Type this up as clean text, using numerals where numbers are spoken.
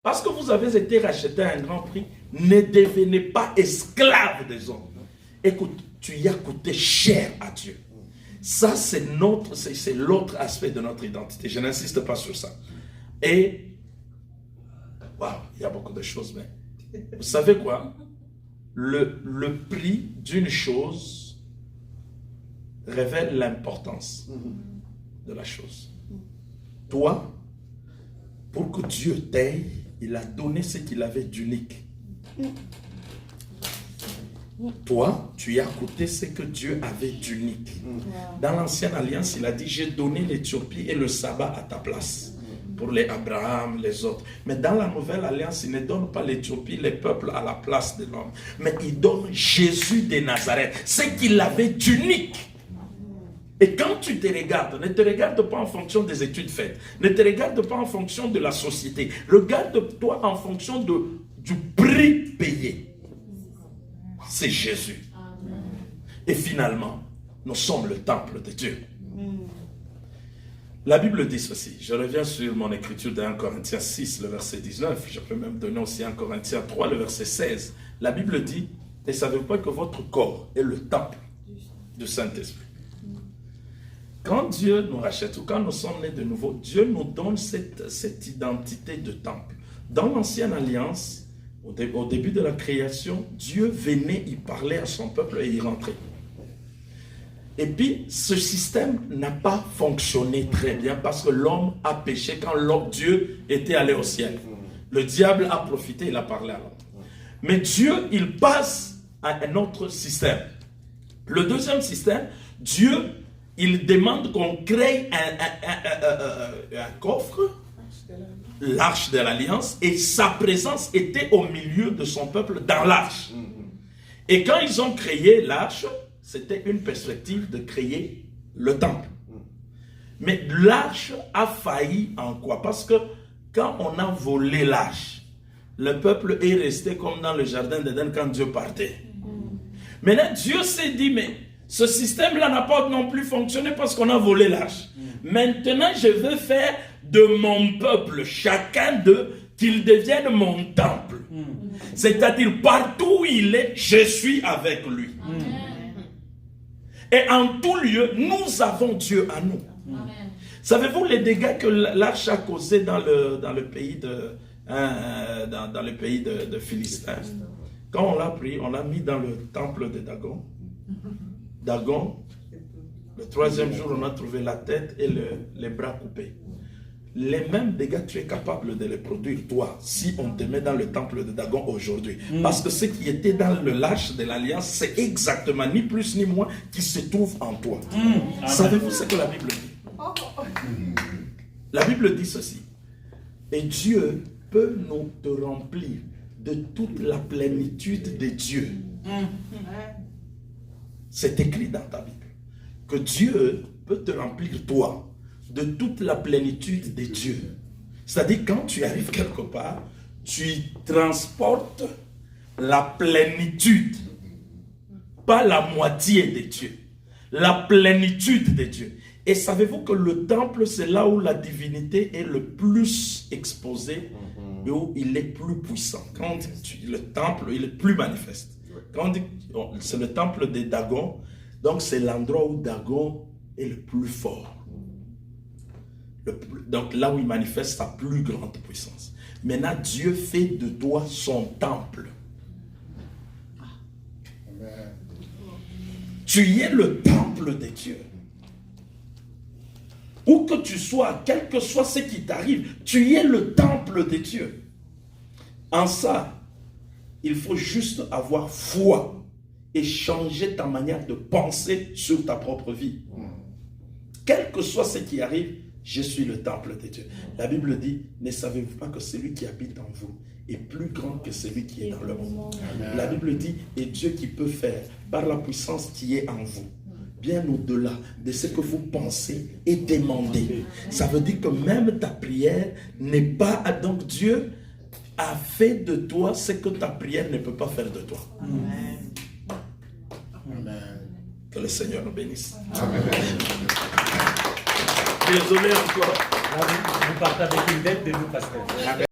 Parce que vous avez été racheté à un grand prix, ne devenez pas esclave des hommes. Écoute, tu y as coûté cher à Dieu. Ça, c'est l'autre aspect de notre identité. Je n'insiste pas sur ça. Et, waouh, il y a beaucoup de choses, mais vous savez quoi? Le prix d'une chose révèle l'importance de la chose. Toi, pour que Dieu t'aie, il a donné ce qu'il avait d'unique. Toi, tu y as coûté ce que Dieu avait d'unique. Dans l'ancienne alliance, il a dit, j'ai donné l'Éthiopie et le sabbat à ta place. Pour les Abraham, les autres. Mais dans la nouvelle alliance, il ne donne pas l'Éthiopie, les peuples à la place de l'homme. Mais il donne Jésus de Nazareth, ce qu'il avait d'unique. Et quand tu te regardes, ne te regarde pas en fonction des études faites. Ne te regarde pas en fonction de la société. Regarde-toi en fonction du prix payé. C'est Jésus. Et finalement, nous sommes le temple de Dieu. La Bible dit ceci. Je reviens sur mon écriture de 1 Corinthiens 6, le verset 19. Je peux même donner aussi 1 Corinthiens 3, le verset 16. La Bible dit, ne savez-vous pas que votre corps est le temple du Saint-Esprit? Quand Dieu nous rachète ou quand nous sommes nés de nouveau, Dieu nous donne cette identité de temple. Dans l'ancienne alliance, au début de la création, Dieu venait, il parlait à son peuple et il rentrait. Et puis, ce système n'a pas fonctionné très bien parce que l'homme a péché quand Dieu était allé au ciel. Le diable a profité, il a parlé à l'homme. Mais Dieu, il passe à un autre système. Le deuxième système, Dieu, il demande qu'on crée un coffre, l'arche de l'alliance, et sa présence était au milieu de son peuple dans l'arche. Et quand ils ont créé l'arche, c'était une perspective de créer le temple. Mais l'arche a failli en quoi? Parce que quand on a volé l'arche, le peuple est resté comme dans le jardin d'Éden quand Dieu partait. Maintenant, Dieu s'est dit, mais ce système-là n'a pas non plus fonctionné parce qu'on a volé l'arche. Maintenant, je veux faire de mon peuple, chacun d'eux, qu'il devienne mon temple. C'est-à-dire, partout où il est, je suis avec lui. Et en tout lieu, nous avons Dieu à nous. Savez-vous les dégâts que l'arche a causés dans le pays de Philistins? Quand on l'a pris, on l'a mis dans le temple de Dagon. Dagon, le troisième jour, on a trouvé la tête et les bras coupés. Les mêmes dégâts, tu es capable de les produire, toi, si on te met dans le temple de Dagon aujourd'hui. Parce que ce qui était dans le l'arche de l'Alliance, c'est exactement ni plus ni moins qui se trouve en toi. Savez-vous ce que la Bible dit? La Bible dit ceci. Et Dieu peut nous te remplir de toute la plénitude de Dieu. C'est écrit dans ta Bible. Que Dieu peut te remplir, toi, de toute la plénitude de Dieu. C'est-à-dire, quand tu arrives quelque part, tu transportes la plénitude. Pas la moitié de Dieu. La plénitude de Dieu. Et savez-vous que le temple, c'est là où la divinité est le plus exposée et où il est plus puissant. Quand on dit le temple, il est plus manifeste. Quand on dit c'est le temple de Dagon, donc c'est l'endroit où Dagon est le plus fort. Donc là où il manifeste sa plus grande puissance. Maintenant, Dieu fait de toi son temple. Tu es le temple de Dieu. Où que tu sois, quel que soit ce qui t'arrive, tu es le temple de Dieu. En ça, il faut juste avoir foi et changer ta manière de penser sur ta propre vie. Quel que soit ce qui arrive, je suis le temple de Dieu. La Bible dit, ne savez-vous pas que celui qui habite en vous est plus grand que celui qui est dans le monde. La Bible dit, et Dieu qui peut faire par la puissance qui est en vous, bien au-delà de ce que vous pensez et demandez. Ça veut dire que même ta prière n'est pas... Donc Dieu a fait de toi ce que ta prière ne peut pas faire de toi. Amen. Amen. Que le Seigneur nous bénisse. Amen. Désolé encore. Vous partagez une dette de nous, pasteur.